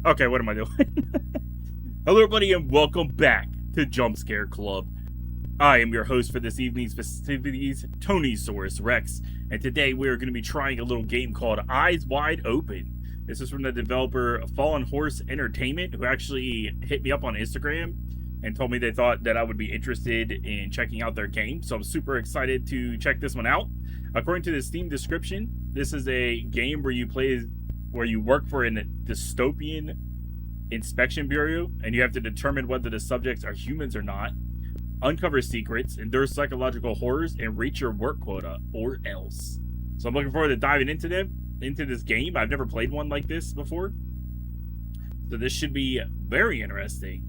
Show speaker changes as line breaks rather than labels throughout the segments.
Okay, what am I doing? Hello, everybody, and welcome back to Jumpscare Club. I am your host for this evening's festivities, Tonysaurus Rex, and today we are going to be trying a little game called Eyes Wide Open. This is from the developer Fallen Horse Entertainment, who actually hit me up on Instagram and told me they thought that I would be interested in checking out their game, so I'm super excited to check this one out. According to the Steam description, this is a game where you work for a dystopian inspection bureau, and you have to determine whether the subjects are humans or not, uncover secrets, endure psychological horrors, and reach your work quota, or else. So I'm looking forward to diving into this game. I've never played one like this before, so this should be very interesting.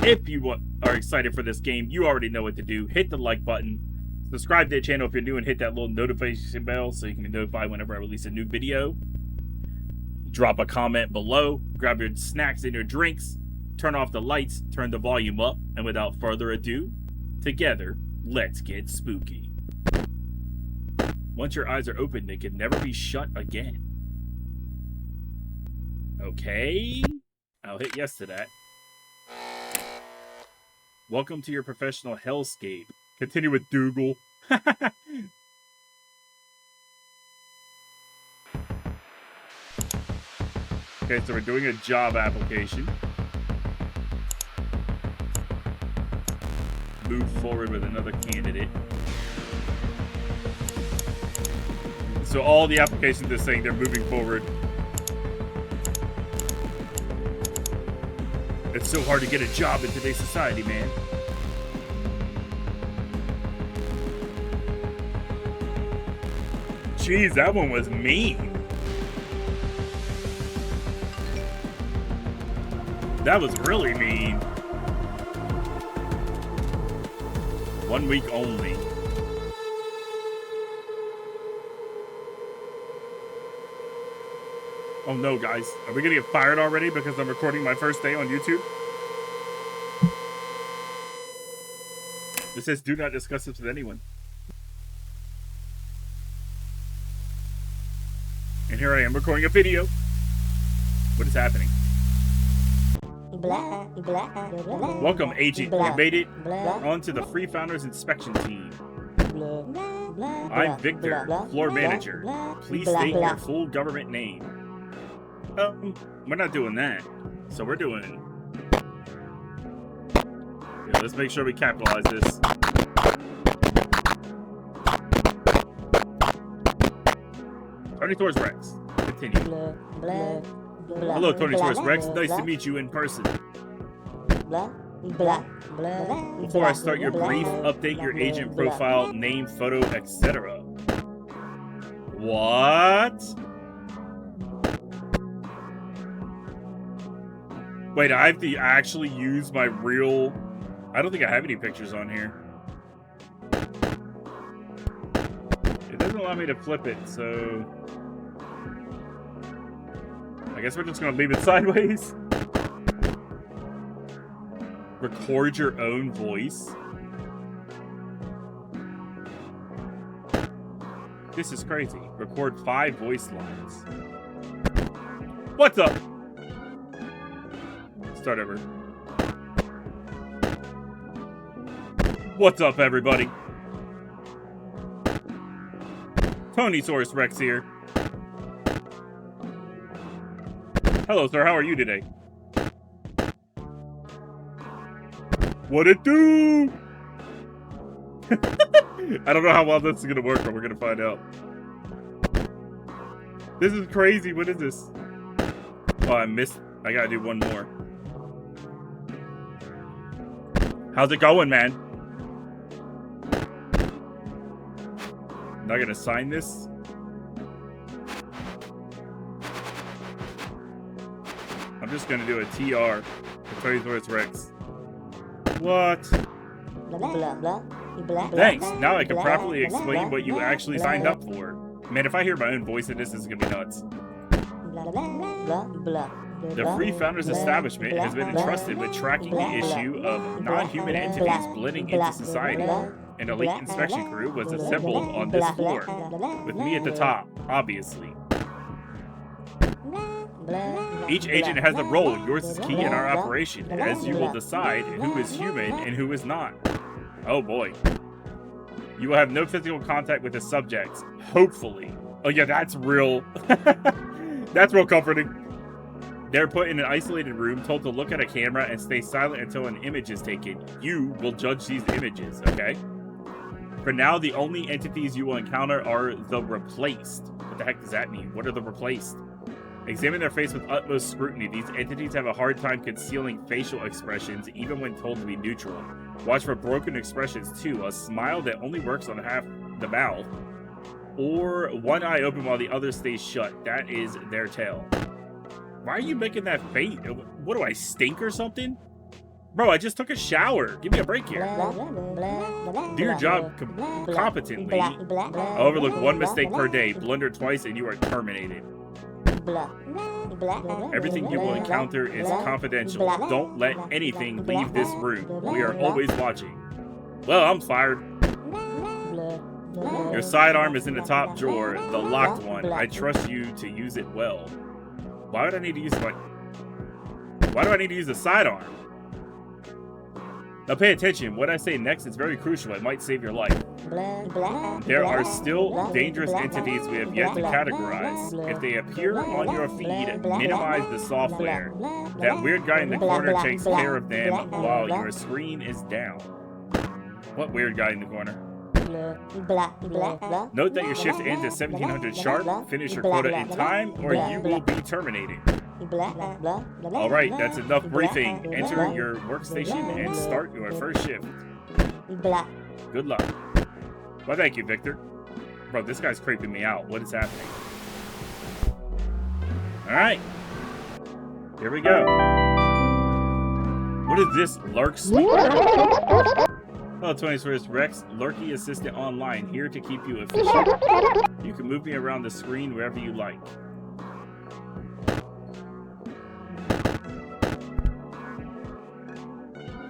If you are excited for this game, you already know what to do. Hit the like button, subscribe to the channel if you're new, and hit that little notification bell so you can be notified whenever I release a new video. Drop a comment below, grab your snacks and your drinks, turn off the lights, turn the volume up, and without further ado, together, let's get spooky. Once your eyes are open, they can never be shut again. Okay, I'll hit yes to that. Welcome to your professional hellscape. Continue with Dougal. Okay, so we're doing a job application. Move forward with another candidate. So all the applications are saying they're moving forward. It's so hard to get a job in today's society, man. Jeez, that one was mean. That was really mean. 1 week only. Oh no, guys. Are we gonna get fired already because I'm recording my first day on YouTube? It says do not discuss this with anyone. And here I am recording a video. What is happening? Welcome, agent. You made it onto the Free Founders Inspection Team. I'm Victor, floor manager. Please state your full government name. We're not doing that. So we're doing... Yeah, let's make sure we capitalize this. Tonysaurus Rex. Continue. Hello, Tonysaurus Rex. Nice to meet you in person. Before I start your brief, update your agent profile, name, photo, etc. What? Wait, I have to actually use my real... I don't think I have any pictures on here. It doesn't allow me to flip it, so... I guess we're just gonna leave it sideways. Record your own voice. This is crazy. Record 5 voice lines. What's up? Start over. What's up, everybody? Tonysaurus Rex here. Hello, sir. How are you today? What it do? I don't know how well this is going to work, but we're going to find out. This is crazy. What is this? Oh, I missed. I got to do one more. How's it going, man? Not going to sign this? I'm just gonna do a TR for Tonysaurus Rex. What? Thanks. Now I can properly explain what you actually signed up for. Man, if I hear my own voice in this, this is gonna be nuts. The Free Founders Establishment has been entrusted with tracking the issue of non-human entities blending into society. An elite inspection crew was assembled on this floor, with me at the top, obviously. Each agent has a role. Yours is key in our operation, as you will decide who is human and who is not. Oh boy. You will have no physical contact with the subjects. Hopefully. Oh yeah, that's real. That's real comforting. They're put in an isolated room, told to look at a camera and stay silent until an image is taken. You will judge these images, okay? For now, the only entities you will encounter are the replaced. What the heck does that mean? What are the replaced? Examine their face with utmost scrutiny. These entities have a hard time concealing facial expressions, even when told to be neutral. Watch for broken expressions, too. A smile that only works on half the mouth, or one eye open while the other stays shut. That is their tale. Why are you making that face? What do I stink or something? Bro, I just took a shower. Give me a break here. Do your job competently. Overlook one mistake per day. Blunder twice and you are terminated. Everything you will encounter is confidential. Don't let anything leave this room. We are always watching. Well, I'm fired. Your sidearm is in the top drawer, the locked one. I trust you to use it well. Why would I need to use Why do I need to use the sidearm? Now pay attention. What I say next is very crucial. It might save your life. There are still dangerous entities we have yet to categorize. If they appear on your feed, minimize the software. That weird guy in the corner takes care of them while your screen is down. What weird guy in the corner? Note that your shift ends at 1700 sharp. Finish your quota in time or you will be terminated. Alright, that's enough briefing. Enter your workstation and start your first shift. Good luck. Well, thank you, Victor. Bro, this guy's creeping me out. What is happening? Alright. Here we go. What is this? Lurk sleep? Hello, 21st Rex. Lurky Assistant Online. Here to keep you efficient. You can move me around the screen wherever you like.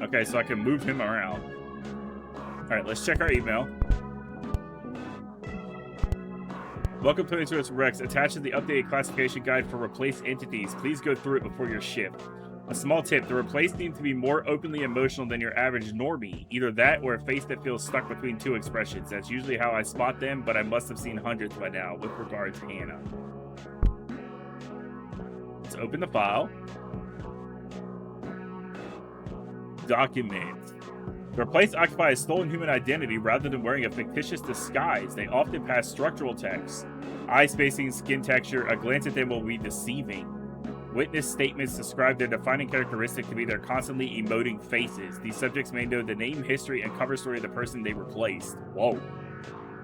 Okay, so I can move him around. Alright, let's check our email. Welcome to 21st Rex. Attached to the updated classification guide for replaced entities. Please go through it before your shift. A small tip, the replaced need to be more openly emotional than your average normie. Either that or a face that feels stuck between two expressions. That's usually how I spot them, but I must have seen hundreds by now. With regards, Hannah. Let's open the file. Document. The replaced occupy a stolen human identity rather than wearing a fictitious disguise. They often pass structural text. Eye spacing, skin texture, a glance at them will be deceiving. Witness statements describe their defining characteristic to be their constantly emoting faces. These subjects may know the name, history, and cover story of the person they replaced. Whoa.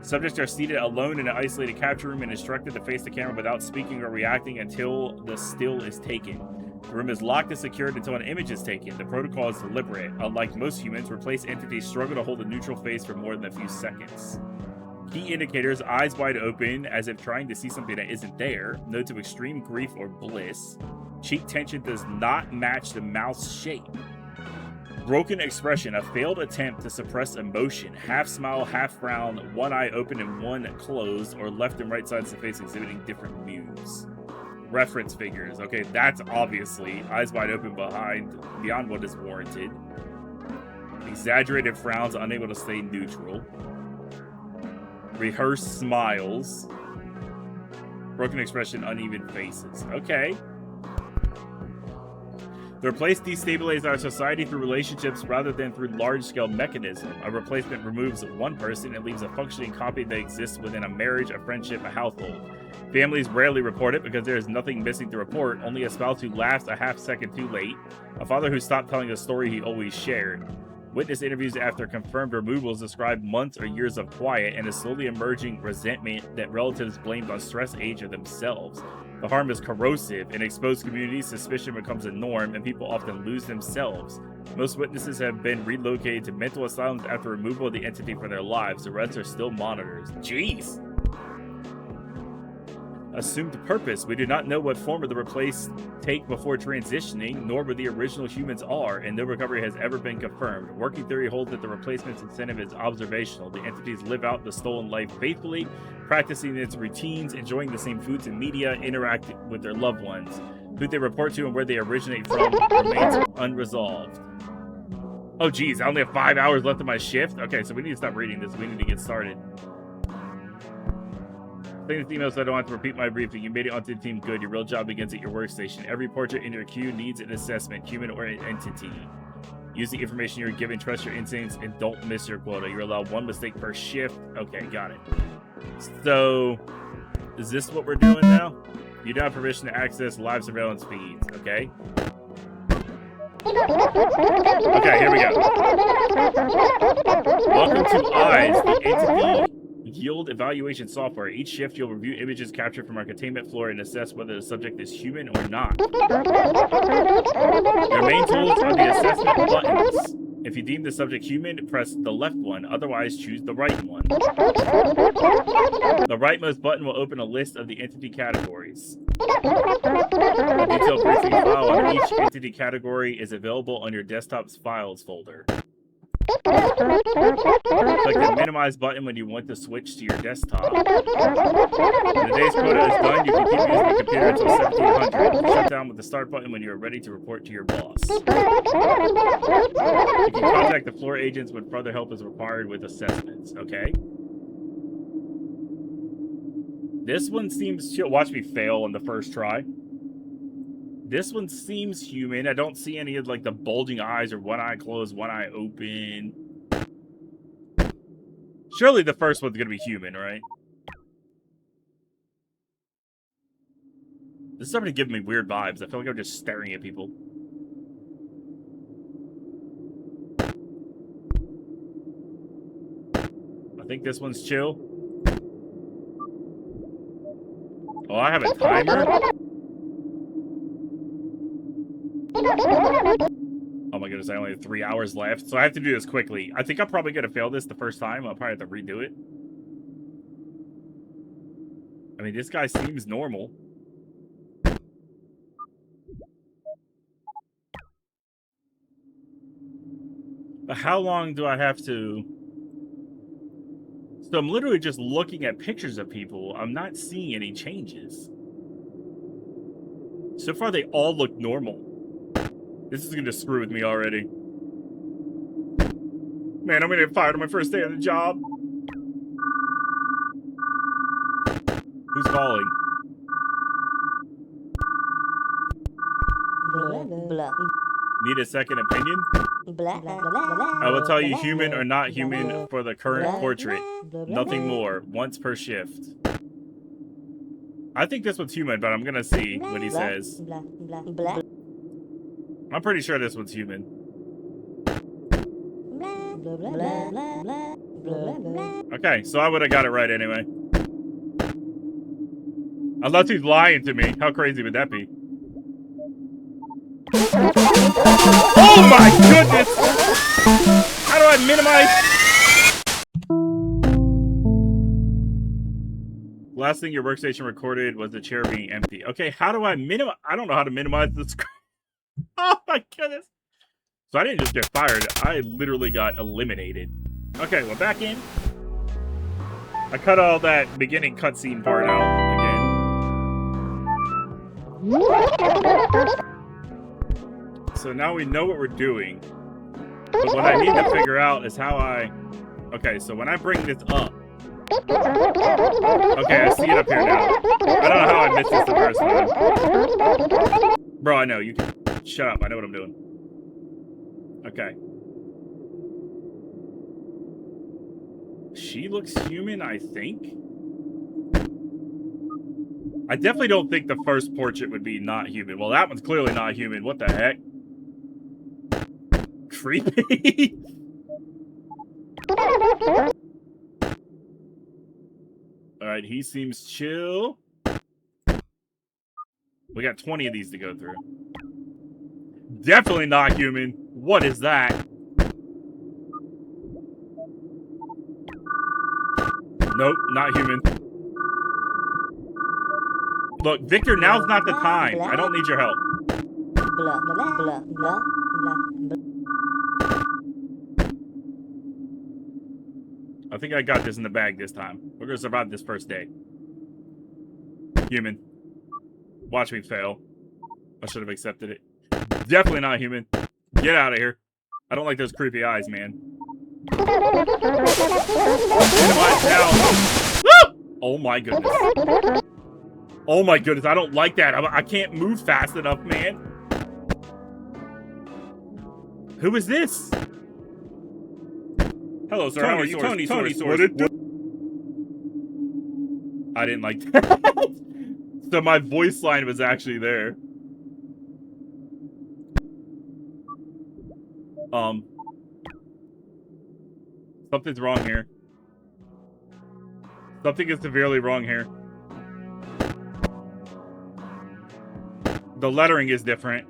Subjects are seated alone in an isolated capture room and instructed to face the camera without speaking or reacting until the still is taken. The room is locked and secured until an image is taken. The protocol is deliberate. Unlike most humans, replaced entities struggle to hold a neutral face for more than a few seconds. Key indicators: eyes wide open as if trying to see something that isn't there. Notes of extreme grief or bliss. Cheek tension does not match the mouth's shape. Broken expression, a failed attempt to suppress emotion. Half smile, half frown, one eye open and one closed, or left and right sides of the face exhibiting different views. Reference figures. Okay, that's obviously eyes wide open beyond what is warranted. Exaggerated frowns, unable to stay neutral. Rehearsed smiles. Broken expression, uneven faces. Okay. The replaced destabilize our society through relationships rather than through large-scale mechanism. A replacement removes one person and leaves a functioning copy that exists within a marriage, a friendship, a household. Families rarely report it because there is nothing missing to report, only a spouse who laughs a half-second too late, a father who stopped telling the story he always shared. Witness interviews after confirmed removals describe months or years of quiet and a slowly emerging resentment that relatives blamed on stress, age, or themselves. The harm is corrosive. In exposed communities, suspicion becomes a norm, and people often lose themselves. Most witnesses have been relocated to mental asylums after removal of the entity from their lives. The rest are still monitors. Jeez! Assumed purpose. We do not know what form of the replaced take before transitioning, nor where the original humans are, and no recovery has ever been confirmed. Working theory holds that the replacement's incentive is observational. The entities live out the stolen life faithfully, practicing its routines, enjoying the same foods and media, interacting with their loved ones. Who they report to and where they originate from remains unresolved. Oh, geez, I only have 5 hours left of my shift? Okay, so we need to stop reading this. We need to get started. Send this email so I don't have to repeat my briefing. You made it onto the team. Good. Your real job begins at your workstation. Every portrait in your queue needs an assessment, human or an entity. Use the information you're given, trust your instincts, and don't miss your quota. You're allowed 1 mistake per shift. Okay, got it. So, is this what we're doing now? You don't have permission to access live surveillance feeds, okay? Okay, here we go. Welcome to EYES, the entity yield evaluation software. Each shift, you'll review images captured from our containment floor and assess whether the subject is human or not. Your main tools are the assessment buttons. If you deem the subject human, press the left one. Otherwise, choose the right one. The rightmost button will open a list of the entity categories. A detailed briefing file on each entity category is available on your desktop's files folder. Click the minimize button when you want to switch to your desktop. When the day's quota is done, you can keep using the computer until 1700. Shut down with the start button when you are ready to report to your boss. You can contact the floor agents when further help is required with assessments. Okay. This one seems chill. Watch me fail on the first try. This one seems human. I don't see any of like the bulging eyes or one eye closed, one eye open. Surely the first one's gonna be human, right? This is starting to give me weird vibes. I feel like I'm just staring at people. I think this one's chill. Oh, I have a timer? Oh my goodness, I only have 3 hours left, so I have to do this quickly. I think I'm probably going to fail this the first time. I'll probably have to redo it. I mean, this guy seems normal. But how long do I have to... So I'm literally just looking at pictures of people. I'm not seeing any changes. So far, they all look normal. This is going to screw with me already. Man, I'm going to get fired on my first day on the job. Who's calling? Need a second opinion? I will tell you human or not human for the current portrait. Nothing more. Once per shift. I think this one's human, but I'm going to see what he says. I'm pretty sure this one's human. Okay, so I would have got it right anyway. Unless he's lying to me. How crazy would that be? Oh my goodness! How do I minimize? Last thing your workstation recorded was the chair being empty. Okay, how do I minimize? I don't know how to minimize the screen. Oh my goodness. So I didn't just get fired. I literally got eliminated. Okay, well, back in. I cut all that beginning cutscene part out again. So now we know what we're doing. But what I need to figure out is how I... Okay, so when I bring this up... Okay, I see it up here now. I don't know how I missed this the first time. Bro, I know. You can... Shut up. I know what I'm doing. Okay. She looks human, I think. I definitely don't think the first portrait would be not human. Well, that one's clearly not human. What the heck? Creepy. Alright, he seems chill. We got 20 of these to go through. Definitely not human. What is that? Nope, not human. Look, Victor, now's not the time. I don't need your help. I think I got this in the bag this time. We're gonna survive this first day. Human. Watch me fail. I should have accepted it. Definitely not human. Get out of here. I don't like those creepy eyes, man. Oh my goodness. Oh my goodness, I don't like that. I can't move fast enough, man. Who is this? Hello, sir. How are you? Tony Source. What it do? I didn't like that. So my voice line was actually there. Something's wrong here. Something is severely wrong here. The lettering is different.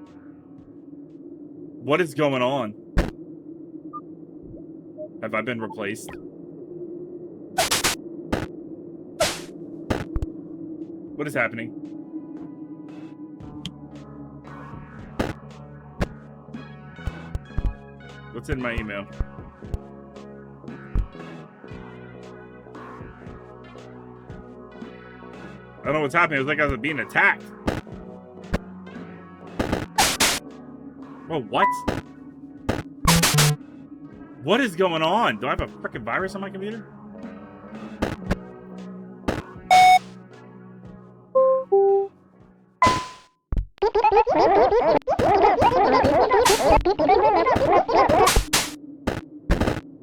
What is going on? Have I been replaced? What is happening? What's in my email? I don't know what's happening. It was like I was being attacked. Oh, what? What is going on? Do I have a freaking virus on my computer?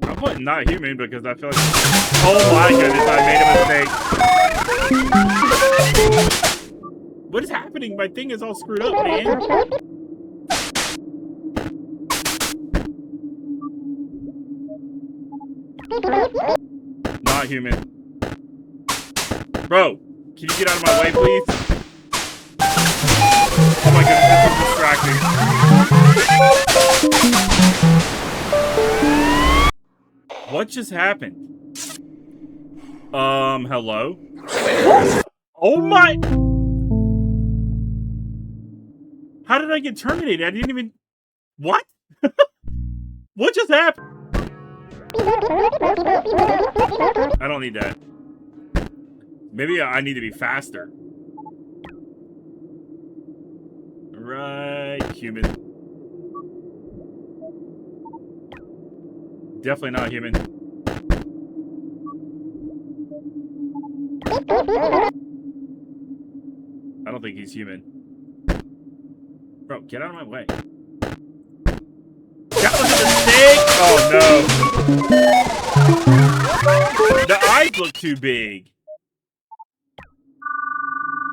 I'm putting not human because I feel like... Oh my goodness, I made a mistake. What is happening? My thing is all screwed up, man. Not human. Bro, can you get out of my way, please? Oh my goodness, this is distracting. What just happened? Hello? Oh my... How did I get terminated? I didn't even... What? What just happened? I don't need that. Maybe I need to be faster. Right, human. Definitely not human. I don't think he's human. Bro, get out of my way. That was a mistake! Oh no. The eyes look too big.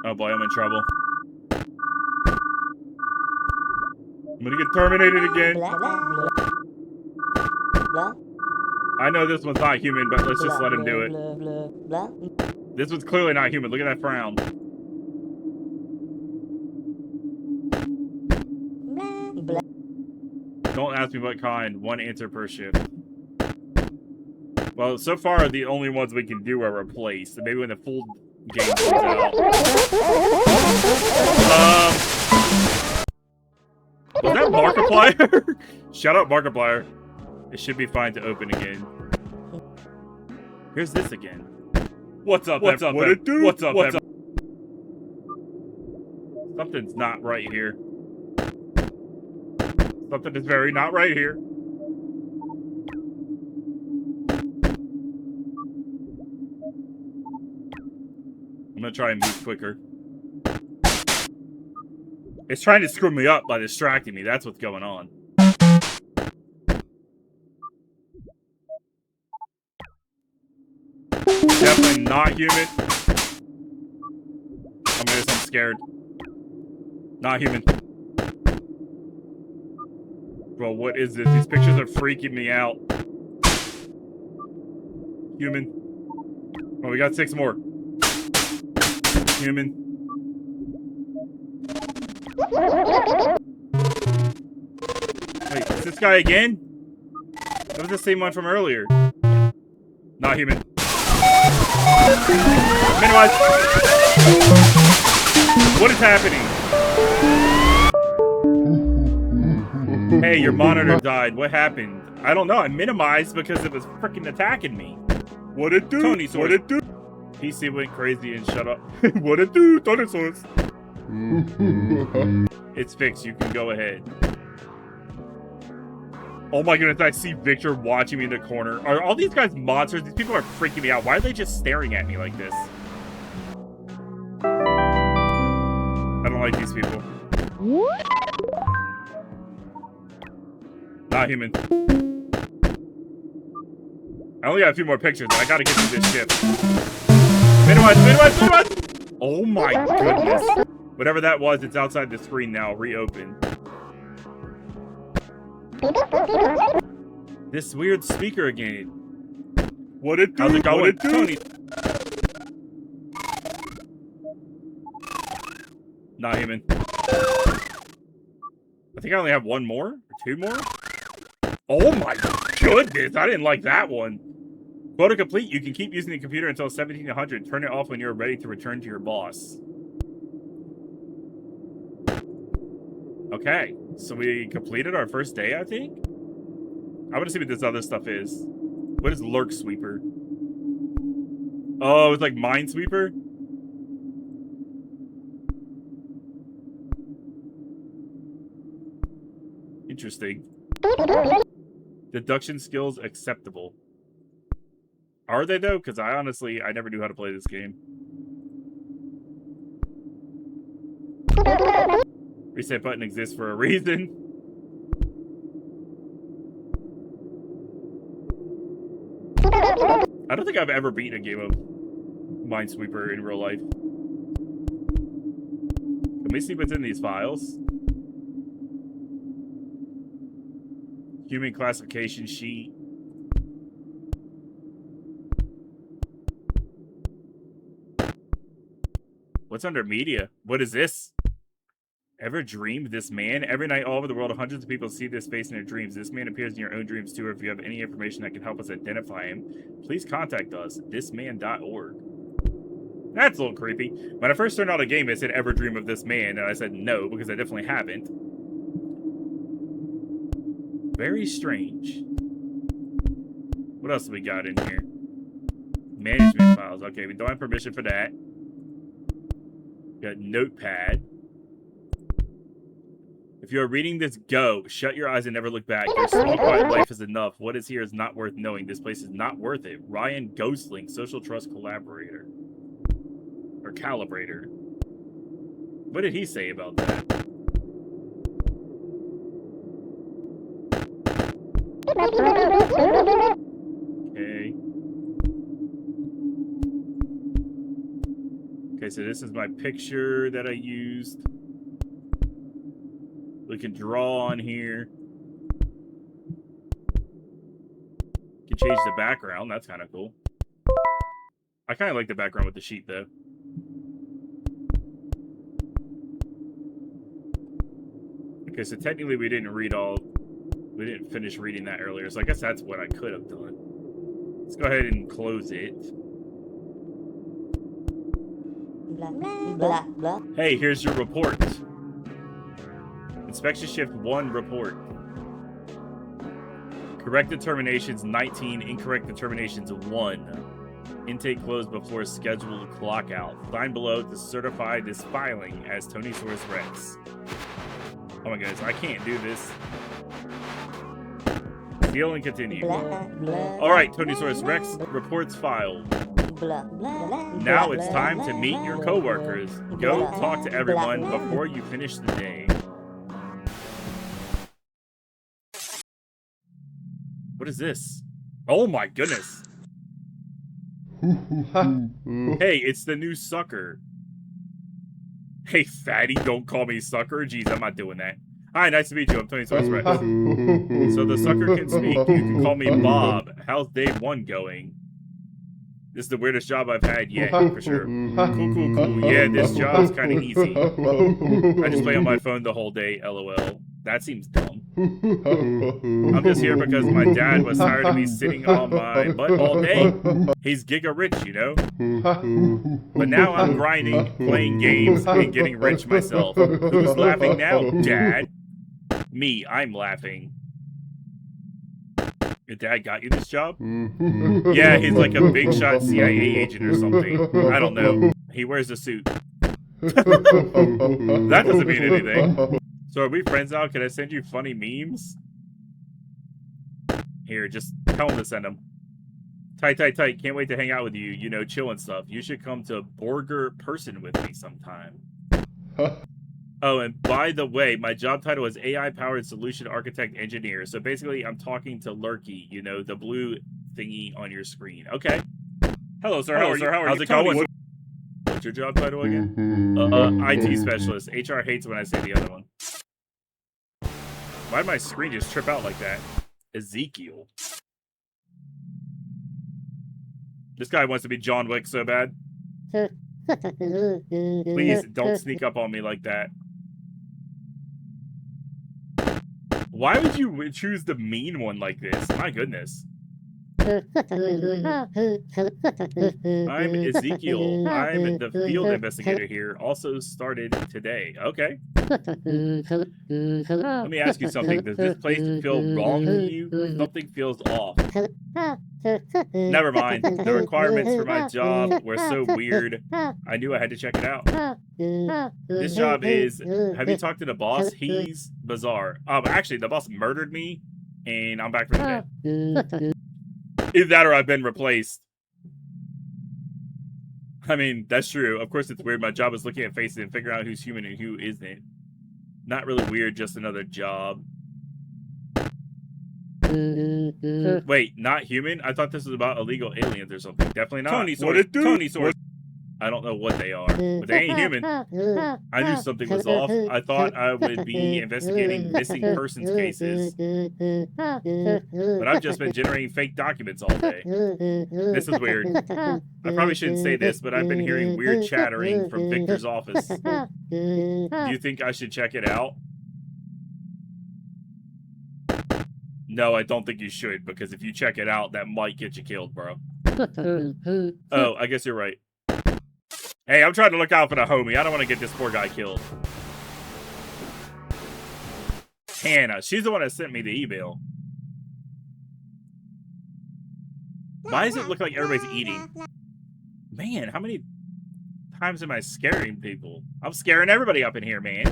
Oh boy, I'm in trouble. I'm gonna get terminated again. I know this one's not human, but let's just let him do it. This one's clearly not human. Look at that frown. Don't ask me what kind. One answer per shift. Well, so far, the only ones we can do are replaced. So maybe when the full game comes out. Was that Markiplier? Shout out Markiplier. It should be fine to open again. Here's this again. What's up, What's up, what it do? What's up, What's up? Something's not right here. Something is very not right here. I'm gonna try and move quicker. It's trying to screw me up by distracting me. That's what's going on. Definitely not human. I'm scared. Not human. Bro, what is this? These pictures are freaking me out. Human. Oh, we got 6 more. Human. Wait, is this guy again? That was the same one from earlier. Not human. Minimize. What is happening? Hey, your monitor died. What happened? I don't know. I minimized because it was freaking attacking me. What it do? Tony Source. What it do? PC went crazy and shut up. What it do? Tony Source. It's fixed. You can go ahead. Oh my goodness, I see Victor watching me in the corner. Are all these guys monsters? These people are freaking me out. Why are they just staring at me like this? I don't like these people. Not human. I only got a few more pictures, but I gotta get through this ship. Minimize! Oh my goodness. Whatever that was, it's outside the screen now. Reopen. This weird speaker again. What it do? How's it going, Tony? Not human. I think I only have one more? Or two more? Oh my goodness, I didn't like that one. Quota complete. You can keep using the computer until 1700. Turn it off when you're ready to return to your boss. Okay, so we completed our first day, I think? I want to see what this other stuff is. What is Lurk Sweeper? Oh, it's like Minesweeper? Interesting. Deduction skills acceptable. Are they though? Because I never knew how to play this game. Reset button exists for a reason. I don't think I've ever beaten a game of Minesweeper in real life. Let me see what's in these files. Human classification sheet. What's under media? What is this? Ever dreamed this man? Every night all over the world, hundreds of people see this face in their dreams. This man appears in your own dreams too, or if you have any information that can help us identify him, please contact us, thisman.org. That's a little creepy. When I first started out a game, it said, ever dream of this man, and I said no, because I definitely haven't. Very strange. What else do we got in here? Management files. Okay, we don't have permission for that. Got Notepad. If you are reading this, go. Shut your eyes and never look back. Your small, quiet life is enough. What is here is not worth knowing. This place is not worth it. Ryan Ghostling, Social Trust Collaborator. Or Calibrator. What did he say about that? Okay. Okay, so this is my picture that I used. We can draw on here. Can change the background. That's kind of cool. I kind of like the background with the sheet, though. Okay, so technically we didn't finish reading that earlier, so I guess that's what I could have done. Let's go ahead and close it.
Blah, blah, blah.
Hey, here's your report. Inspection Shift 1 report. Correct determinations 19, incorrect determinations 1. Intake closed before scheduled clock out. Sign below to certify this filing as Tony Source Rex. Oh my goodness, I can't do this. Seal and continue. Alright, Tony Source Rex, reports filed. Now it's time to meet your coworkers. Go talk to everyone before you finish the day. What is this? Oh my goodness. Hey, it's the new sucker. Hey, fatty, don't call me sucker. Jeez, I'm not doing that. Hi, nice to meet you. I'm Tony Source Rex. So the sucker can speak. You can call me Bob. How's day 1 going? This is the weirdest job I've had yet, for sure. Cool. Yeah, this job's kind of easy. I just play on my phone the whole day, LOL. That seems dumb. I'm just here because my dad was tired of me sitting on my butt all day. He's giga rich, you know? But now I'm grinding, playing games, and getting rich myself. Who's laughing now, Dad? Me, I'm laughing. Your dad got you this job? Yeah, he's like a big shot CIA agent or something. I don't know. He wears a suit. That doesn't mean anything. So are we friends now? Can I send you funny memes? Here, just tell him to send them. Tight. Can't wait to hang out with you. You know, chill and stuff. You should come to Burger Person with me sometime. Oh, and by the way, my job title is AI-powered solution architect engineer. So basically, I'm talking to Lurky, you know, the blue thingy on your screen. Okay. Hello, sir. How are you? How's it going? What's your job title again? IT specialist. HR hates when I say the other one. Why did my screen just trip out like that? Ezekiel. This guy wants to be John Wick so bad. Please don't sneak up on me like that. Why would you choose the mean one like this? My goodness. I'm Ezekiel. I'm the field investigator here. Also started today. Okay. Let me ask you something. Does this place feel wrong to you? Something feels off. Never mind. The requirements for my job were so weird. I knew I had to check it out. This job is... Have you talked to the boss? He's bizarre. Actually, the boss murdered me, and I'm back from the dead. Either that or I've been replaced. I mean, that's true. Of course, it's weird. My job is looking at faces and figuring out who's human and who isn't. Not really weird, just another job. Wait, not human? I thought this was about illegal aliens or something. Definitely not. Tony Source. I don't know what they are, but they ain't human. I knew something was off. I thought I would be investigating missing persons cases, but I've just been generating fake documents all day. This is weird. I probably shouldn't say this, but I've been hearing weird chattering from Victor's office. Do you think I should check it out? No, I don't think you should, because if you check it out, that might get you killed, bro. Oh, I guess you're right. Hey, I'm trying to look out for the homie. I don't want to get this poor guy killed. Hannah, she's the one that sent me the email. Why does it look like everybody's eating? Man, how many times am I scaring people? I'm scaring everybody up in here, man.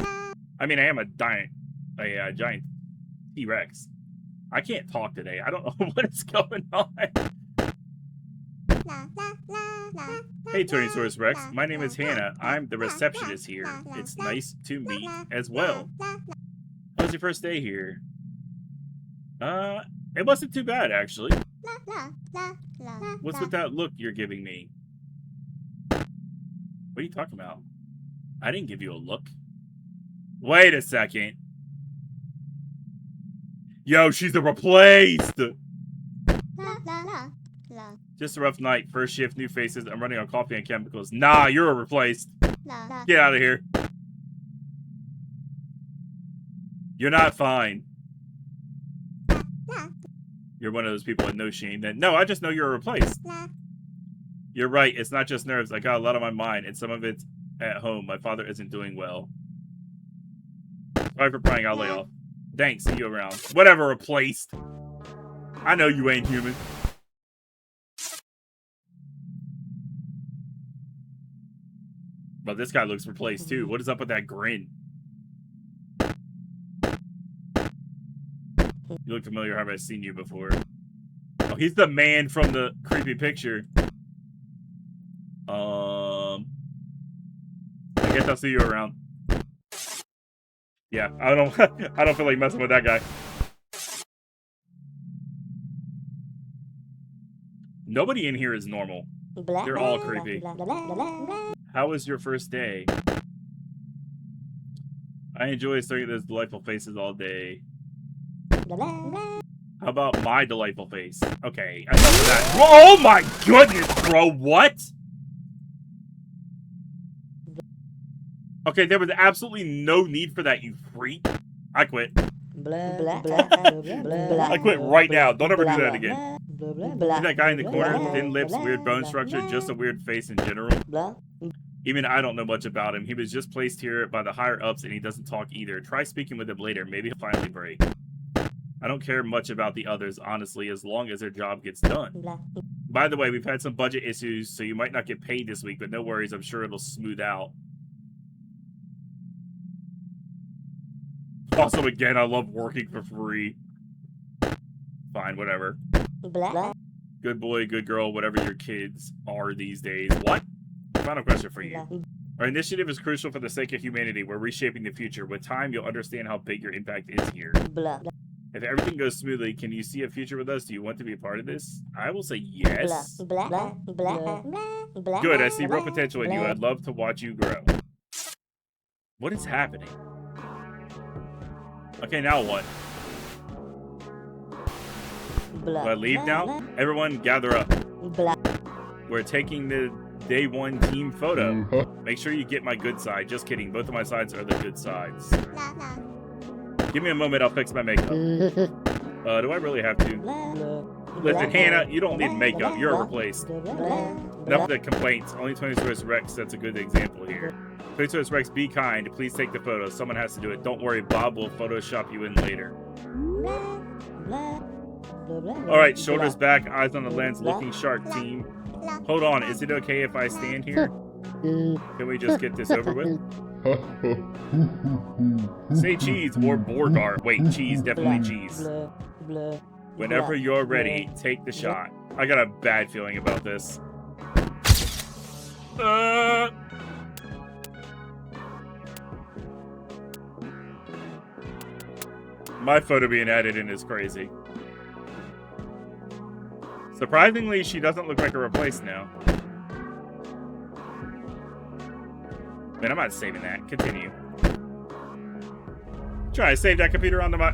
I mean, I am a giant T-Rex. I can't talk today. I don't know what is going on. Hey, Tyrannosaurus Rex. My name is Hannah. I'm the receptionist here. It's nice to meet as well. How was your first day here? It wasn't too bad, actually. What's with that look you're giving me? What are you talking about? I didn't give you a look. Wait a second. Yo, she's replaced! Just a rough night. First shift, new faces. I'm running on coffee and chemicals. Nah, you're replaced. Get out of here. You're not fine. You're one of those people with no shame. Then no, I just know you're replaced. You're right. It's not just nerves. I got a lot on my mind, and some of it's at home. My father isn't doing well. Sorry for prying. I'll lay off. Thanks. See you around. Whatever, replaced. I know you ain't human. But this guy looks replaced too. What is up with that grin? You look familiar. Have I seen you before? Oh, he's the man from the creepy picture. I guess I'll see you around. Yeah, I don't feel like messing with that guy. Nobody in here is normal. They're all creepy. How was your first day? I enjoy staring at those delightful faces all day. How about my delightful face? Okay, enough of that. Oh my goodness, bro, what? Okay, there was absolutely no need for that, you freak. I quit. I quit right now. Don't ever do that again. See that guy in the corner? Thin lips, weird bone structure, just a weird face in general. Even I don't know much about him. He was just placed here by the higher-ups, and he doesn't talk either. Try speaking with him later. Maybe he'll finally break. I don't care much about the others, honestly, as long as their job gets done. By the way, we've had some budget issues, so you might not get paid this week, but no worries. I'm sure it'll smooth out. awesome again. I love working for free. Fine, whatever.
Blah.
Good boy, good girl, whatever your kids are these days. What? Final question for you. Our initiative is crucial for the sake of humanity. We're reshaping the future. With time, you'll understand how big your impact is here.
Blah.
If everything goes smoothly, can you see a future with us? Do you want to be a part of this? I will say yes.
Blah. Blah. Blah. Blah.
Good, I see real potential in you. I'd love to watch you grow. What is happening? Okay, now what?
Blah.
Do I leave now? Everyone gather up.
Blah.
We're taking the day one team photo. Make sure you get my good side. Just kidding. Both of my sides are the good sides. Give me a moment. I'll fix my makeup. Do I really have to? Listen, Hannah, you don't need makeup. You're replaced. Enough of the complaints. Only 20 Rex sets a good example here. 20 Rex, be kind. Please take the photo. Someone has to do it. Don't worry. Bob will Photoshop you in later. Alright, shoulders back, eyes on the lens, looking sharp, team. Hold on, is it okay if I stand here? Can we just get this over with? Say cheese or Borgart. Wait, cheese, definitely cheese. Whenever you're ready, take the shot. I got a bad feeling about this. My photo being added in is crazy. Surprisingly, she doesn't look like a replaced now. Man, I'm not saving that. Continue. Try to save that computer onto my...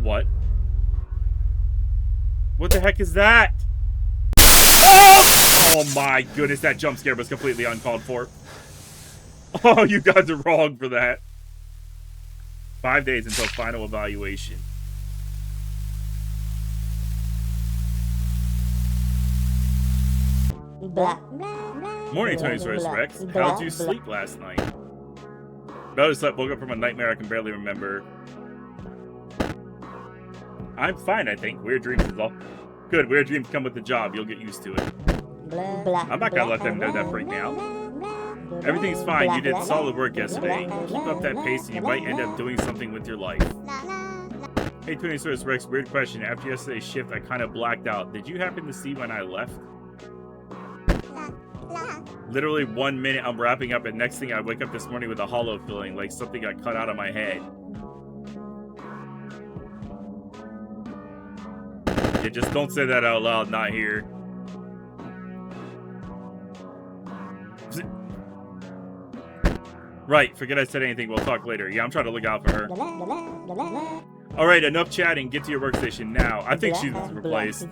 what? What the heck is that? Oh my goodness, that jump scare was completely uncalled for. Oh, you guys are wrong for that. 5 days until final evaluation.
Blah.
Morning, Tony Source Rex. How did you sleep last night? Better slept, woke up from a nightmare I can barely remember. I'm fine, I think. Weird dreams is all. Good, weird dreams come with the job. You'll get used to it. I'm not gonna let them know that right now. Everything's fine. You did solid work yesterday. Keep up that pace and you might end up doing something with your life. Hey, Tony Source Rex, weird question. After yesterday's shift, I kind of blacked out. Did you happen to see when I left? Literally 1 minute I'm wrapping up, and next thing I wake up this morning with a hollow feeling, like something got cut out of my head. Yeah, just don't say that out loud, not here. Right, forget I said anything, we'll talk later. Yeah, I'm trying to look out for her. Alright, enough chatting, get to your workstation now. I think she's replaced.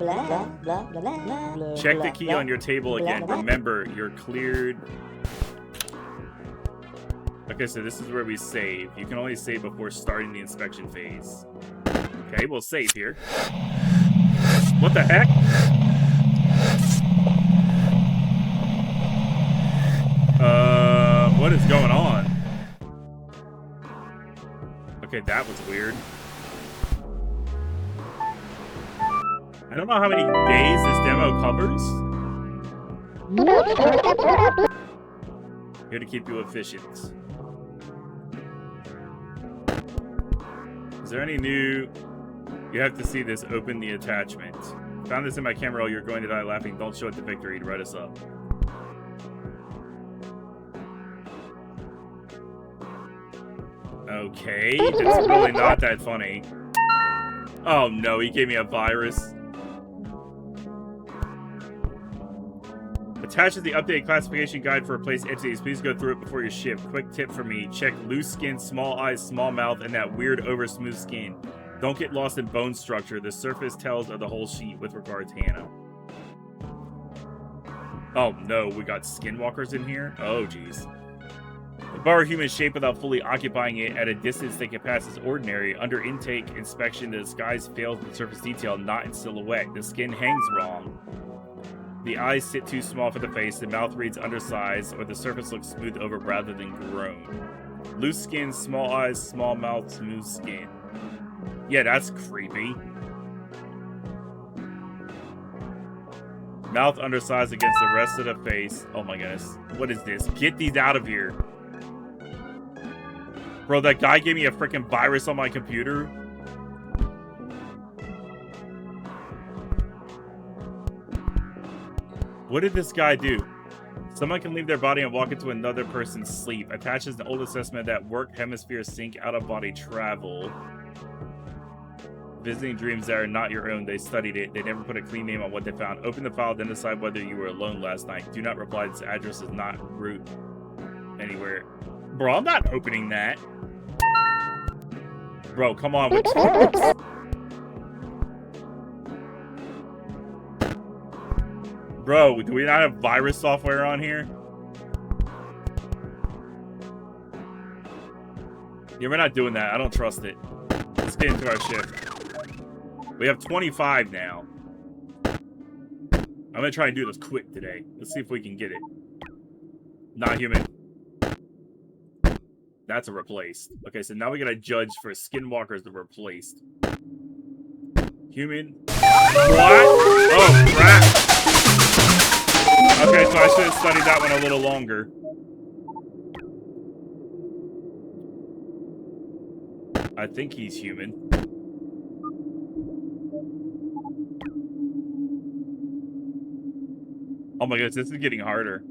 Check the key on your table again. Remember, you're cleared. Okay, so this is where we save. You can only save before starting the inspection phase. Okay, we'll save here. What the heck? What is going on? Okay, that was weird. I don't know how many days this demo covers. Here to keep you efficient. Is there any new... You have to see this. Open the attachment. Found this in my camera roll. You're going to die laughing. Don't show it to Victory to write us up. Okay, it's really not that funny. Oh no, he gave me a virus. Attaches the updated classification guide for replaced entities. Please go through it before your shift. Quick tip for me. Check loose skin, small eyes, small mouth, and that weird over smooth skin. Don't get lost in bone structure. The surface tells of the whole sheet with regards to Hannah. Oh no, we got skinwalkers in here? Oh jeez. The bar human shape without fully occupying it at a distance they can pass as ordinary. Under intake inspection, the disguise fails the surface detail, not in silhouette. The skin hangs wrong. The eyes sit too small for the face. The mouth reads undersized, or the surface looks smooth over rather than grown. Loose skin, small eyes, small mouth, smooth skin. Yeah, that's creepy. Mouth undersized against the rest of the face. Oh my goodness. What is this? Get these out of here. Bro, that guy gave me a freaking virus on my computer. What did this guy do? Someone can leave their body and walk into another person's sleep. Attaches an old assessment that work hemispheres sync out-of-body travel. Visiting dreams that are not your own. They studied it. They never put a clean name on what they found. Open the file, then decide whether you were alone last night. Do not reply. This address is not root anywhere. Bro, I'm not opening that. Bro, come on. Bro, do we not have virus software on here? Yeah, we're not doing that. I don't trust it. Let's get into our shift. We have 25 now. I'm gonna try and do this quick today. Let's see if we can get it. Not human. That's a replaced. Okay, so now we gotta judge for skinwalkers that replaced. Human. What? Oh, crap. Okay, so I should have studied that one a little longer. I think he's human. Oh my goodness, this is getting harder.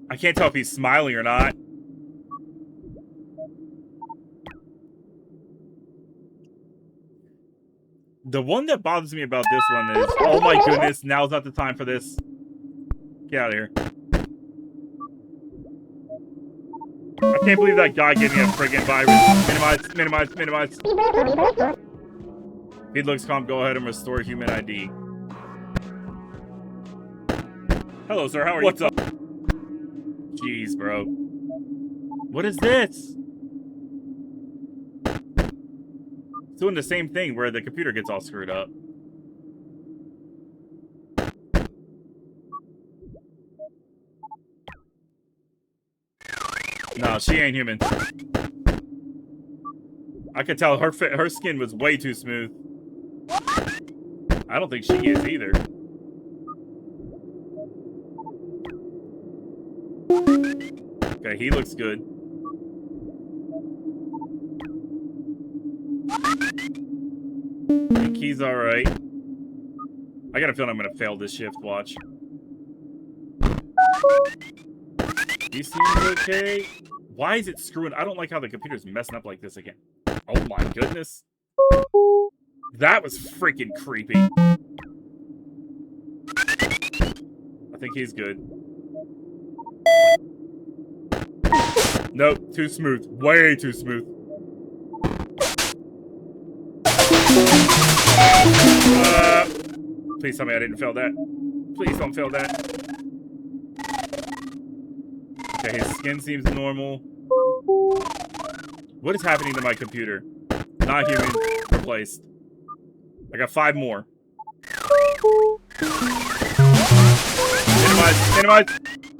I can't tell if he's smiling or not. The one that bothers me about this one is, oh my goodness, now's not the time for this. Get out of here. I can't believe that guy gave me a friggin' virus. Minimize, minimize, minimize. He looks calm, go ahead and restore human ID. Hello, sir, how are you? What's up? Jeez, bro. What is this? It's doing the same thing where the computer gets all screwed up. No, she ain't human. I could tell her skin was way too smooth. I don't think she is either. Okay, he looks good. I think he's alright. I got a feeling I'm gonna fail this shift, watch. He seems okay. Why is it screwing? I don't like how the computer's messing up like this again. Oh my goodness. That was freaking creepy. I think he's good. Nope, too smooth. Way too smooth. Please tell me I didn't fail that. Please don't fail that. Okay, his skin seems normal. What is happening to my computer? Not human. Replaced. I got 5 more. Minimize. Minimize.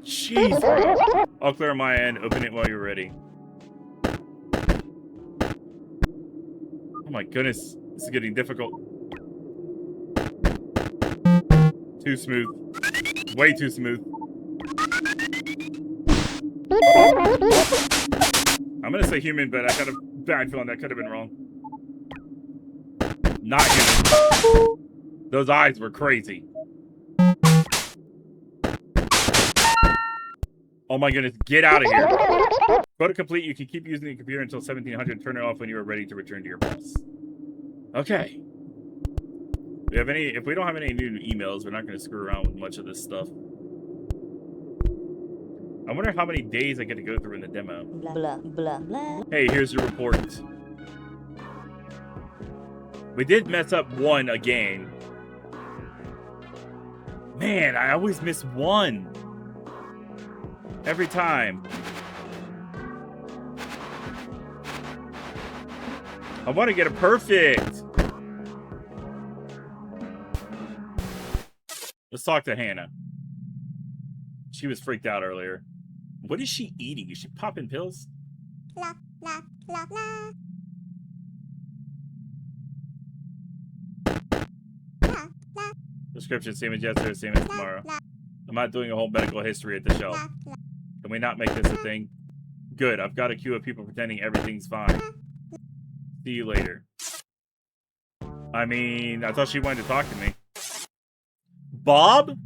Jeez. I'll clear my end. Open it while you're ready. Oh my goodness. This is getting difficult. Too smooth. Way too smooth. I'm gonna say human, but I got a bad feeling that could have been wrong. Not human. Those eyes were crazy. Oh my goodness, get out of here. Photo complete, you can keep using the computer until 1700. Turn it off when you are ready to return to your boss. Okay. If we don't have any new emails, we're not going to screw around with much of this stuff. I wonder how many days I get to go through in the demo.
Blah, blah, blah.
Hey, here's your report. We did mess up one again. Man, I always miss one. Every time. I want to get it perfect. Let's talk to Hannah. She was freaked out earlier. What is she eating? Is she popping pills?
La, la, la, la. La, la.
Description, same as yesterday, same as tomorrow. I'm not doing a whole medical history at the show. Can we not make this a thing? Good, I've got a queue of people pretending everything's fine. See you later. I mean, I thought she wanted to talk to me. Bob? I'm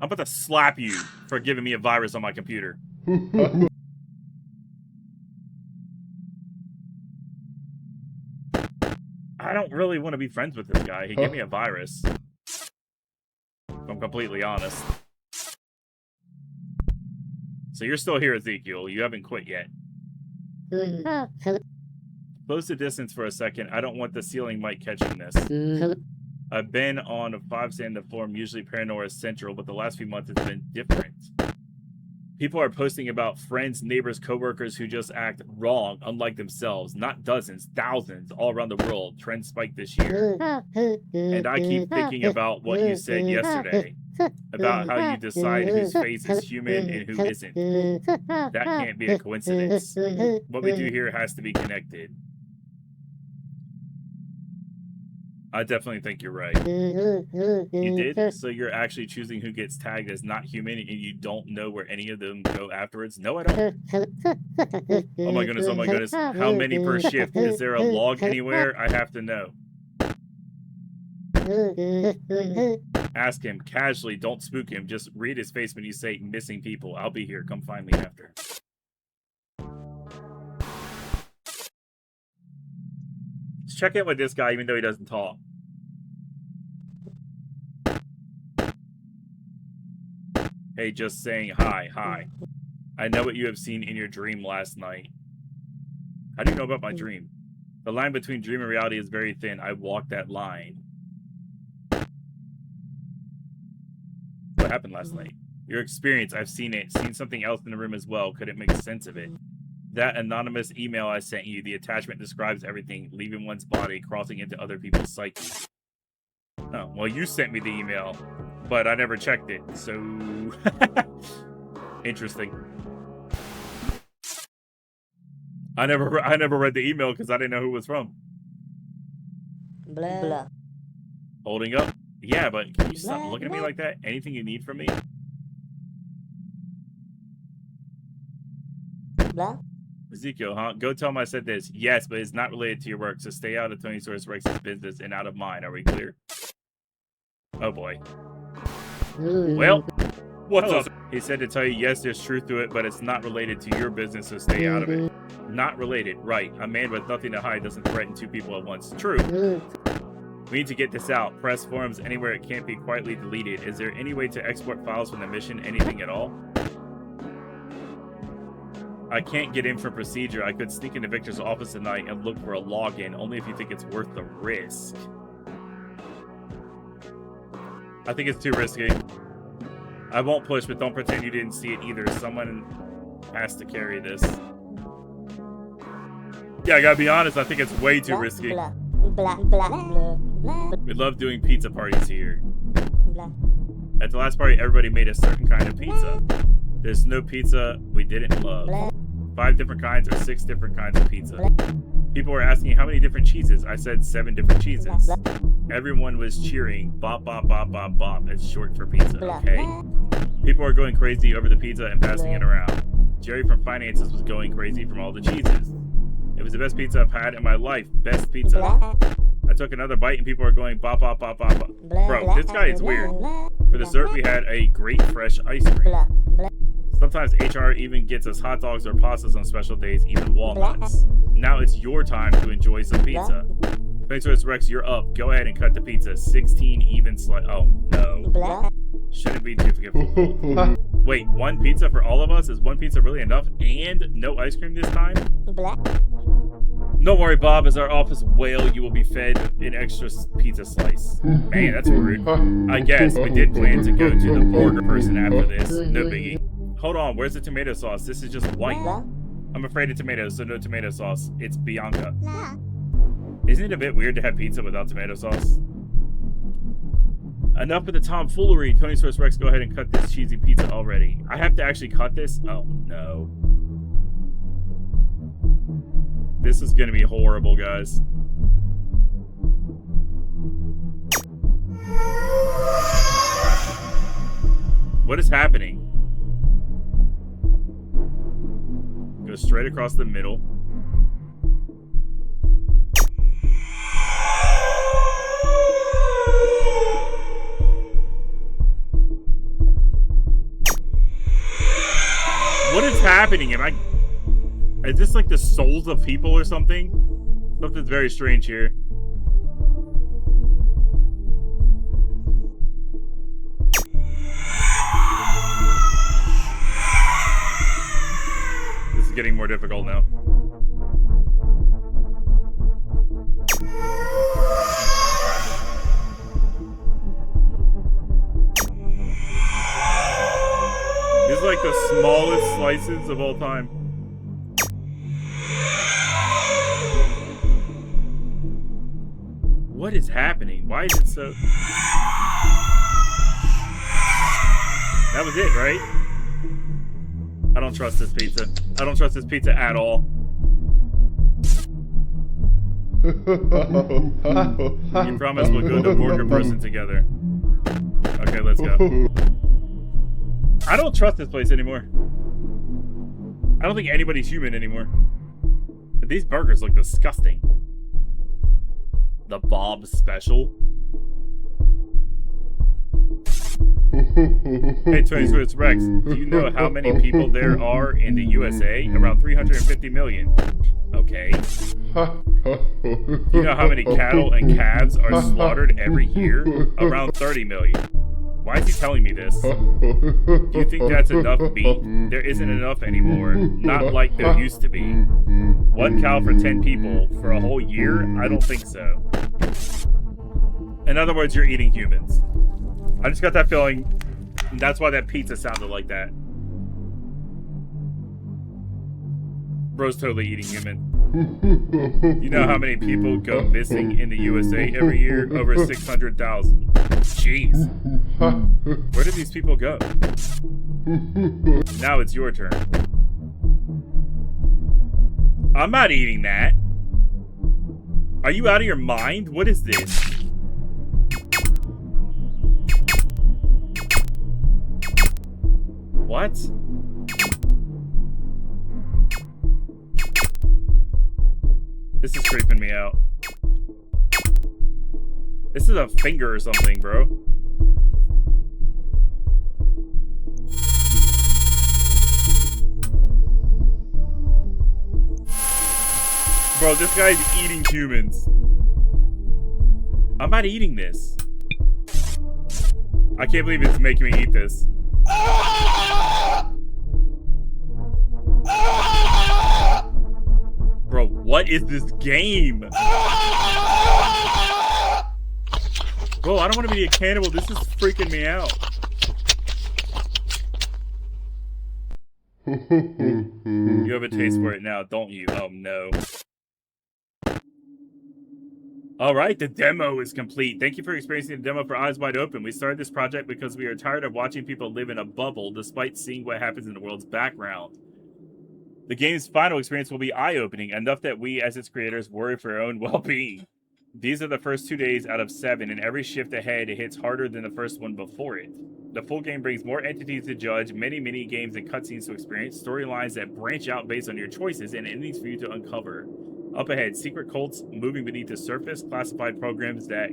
about to slap you for giving me a virus on my computer. I don't really want to be friends with this guy. He gave me a virus. If I'm completely honest. So you're still here, Ezekiel. You haven't quit yet. Close the distance for a second. I don't want the ceiling mic catching this. I've been on a 5-stand to form, usually paranoia central, but the last few months it's been different. People are posting about friends, neighbors, coworkers who just act wrong, unlike themselves. Not dozens, thousands, all around the world. Trend spiked this year. And I keep thinking about what you said yesterday. About how you decide whose face is human and who isn't. That can't be a coincidence. What we do here has to be connected. I definitely think you're right. You did? So you're actually choosing who gets tagged as not human and you don't know where any of them go afterwards? No, I don't. Oh my goodness, oh my goodness. How many per shift? Is there a log anywhere? I have to know. Ask him casually, don't spook him. Just read his face when you say missing people. I'll be here. Come find me after. Let's check in with this guy even though he doesn't talk. Hey, just saying hi. I know what you have seen in your dream last night. How do you know about my dream? The line between dream and reality is very thin. I walked that line. What happened last night? Your experience, I've seen it. Seen something else in the room as well. Couldn't make sense of it. That anonymous email I sent you, the attachment describes everything, leaving one's body, crossing into other people's psyches. Oh, well, you sent me the email, but I never checked it, so... Interesting. I never read the email because I didn't know who it was from.
Blah. Blah.
Holding up? Yeah, but can you stop looking at me like that? Anything you need from me?
Blah.
Ezekiel, huh? Go tell him I said this. Yes, but it's not related to your work, so stay out of Tony Source Rex's business and out of mine. Are we clear? Oh boy. Well, what's up? He said to tell you, yes, there's truth to it, but it's not related to your business, so stay out of it. Not related, right. A man with nothing to hide doesn't threaten two people at once. True. We need to get this out. Press forums anywhere it can't be quietly deleted. Is there any way to export files from the mission? Anything at all? I can't get in for procedure. I could sneak into Victor's office tonight and look for a login, only if you think it's worth the risk. I think it's too risky. I won't push, but don't pretend you didn't see it either. Someone has to carry this. Yeah, I gotta be honest, I think it's way too risky.
Blah, blah, blah, blah, blah.
We love doing pizza parties here. At the last party, everybody made a certain kind of pizza. There's no pizza we didn't love. 5 different kinds or 6 different kinds of pizza. People were asking how many different cheeses. I said 7 different cheeses. Everyone was cheering. Bop, bop, bop, bop, bop. It's short for pizza, okay? People were going crazy over the pizza and passing it around. Jerry from Finances was going crazy from all the cheeses. It was the best pizza I've had in my life. Best pizza. I took another bite and people were going bop, bop, bop, bop, bop. Bro, this guy is weird. For dessert, we had a great fresh ice cream. Sometimes HR even gets us hot dogs or pastas on special days, even walnuts. Now it's your time to enjoy some pizza. Thanks for this, Rex. You're up. Go ahead and cut the pizza. 16 even slice. Oh, no. Shouldn't be too forgiving. Wait, 1 pizza for all of us? Is 1 pizza really enough? And no ice cream this time? Don't worry, Bob. As our office whale, you will be fed an extra pizza slice. Man, that's rude. I guess we did plan to go to the burger person after this. No biggie. Hold on, where's the tomato sauce? This is just white. I'm afraid of tomatoes, so no tomato sauce. It's Bianca. Isn't it a bit weird to have pizza without tomato sauce? Enough with the tomfoolery. Tony Source Rex, go ahead and cut this cheesy pizza already. I have to actually cut this? Oh, no. This is gonna be horrible, guys. What is happening? Go straight across the middle. What is happening? Is this like the souls of people or something? Something's very strange here. This is getting more difficult now. This is like the smallest slices of all time. What is happening? Why is it so... That was it, right? I don't trust this pizza. I don't trust this pizza at all. You promise we'll go to Burger Person together. Okay, let's go. I don't trust this place anymore. I don't think anybody's human anymore. These burgers look disgusting. The Bob Special. Hey, 20 Swiss Rex, do you know how many people there are in the USA? Around 350 million. Okay. Do you know how many cattle and calves are slaughtered every year? Around 30 million. Why is he telling me this? Do you think that's enough meat? There isn't enough anymore. Not like there used to be. 1 cow for 10 people for a whole year? I don't think so. In other words, you're eating humans. I just got that feeling. That's why that pizza sounded like that. Bro's totally eating human. You know how many people go missing in the USA every year? Over 600,000. Jeez. Where do these people go? Now it's your turn. I'm not eating that. Are you out of your mind? What is this? What? This is creeping me out. This is a finger or something, bro. Bro, this guy's eating humans. I'm not eating this. I can't believe it's making me eat this. Bro, what is this game? Bro, I don't want to be a cannibal. This is freaking me out. You have a taste for it now, don't you? Oh, no. Alright, the demo is complete. Thank you for experiencing the demo for Eyes Wide Open. We started this project because we are tired of watching people live in a bubble despite seeing what happens in the world's background. The game's final experience will be eye-opening, enough that we, as its creators, worry for our own well-being. These are the first 2 days out of 7, and every shift ahead it hits harder than the first one before it. The full game brings more entities to judge, many mini-games and cutscenes to experience, storylines that branch out based on your choices, and endings for you to uncover. Up ahead, secret cults moving beneath the surface, classified programs that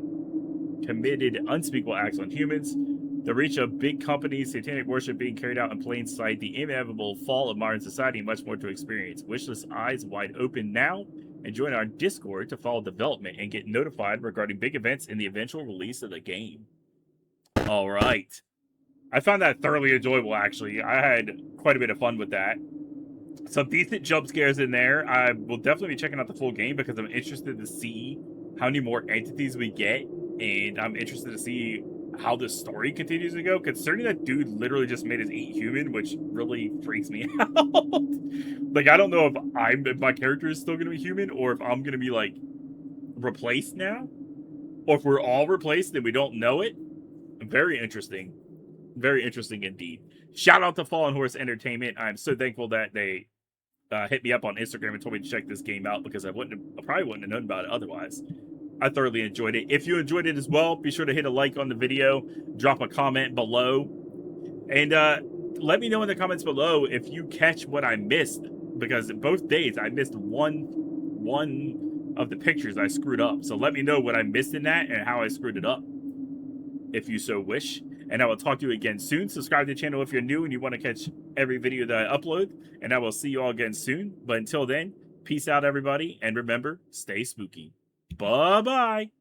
committed unspeakable acts on humans, the reach of big companies, satanic worship being carried out in plain sight, the inevitable fall of modern society, and much more to experience. Wishlist Eyes Wide Open now, and join our Discord to follow development and get notified regarding big events in the eventual release of the game. Alright. I found that thoroughly enjoyable, actually. I had quite a bit of fun with that. Some decent jump scares in there. I will definitely be checking out the full game because I'm interested to see how many more entities we get, and I'm interested to see how the story continues to go, concerning that dude literally just made us eat human, which really freaks me out. Like, I don't know if my character is still going to be human, or if I'm going to be, like, replaced now, or if we're all replaced and we don't know it. Very interesting. Very interesting indeed. Shout out to Fallen Horse Entertainment. I'm so thankful that they hit me up on Instagram and told me to check this game out, because I probably wouldn't have known about it otherwise. I thoroughly enjoyed it. If you enjoyed it as well, be sure to hit a like on the video, drop a comment below, and let me know in the comments below if you catch what I missed because both days I missed one of the pictures I screwed up. So let me know what I missed in that and how I screwed it up, if you so wish. And I will talk to you again soon. Subscribe to the channel if you're new and you want to catch every video that I upload. And I will see you all again soon. But until then, peace out, everybody. And remember, stay spooky. Bye-bye.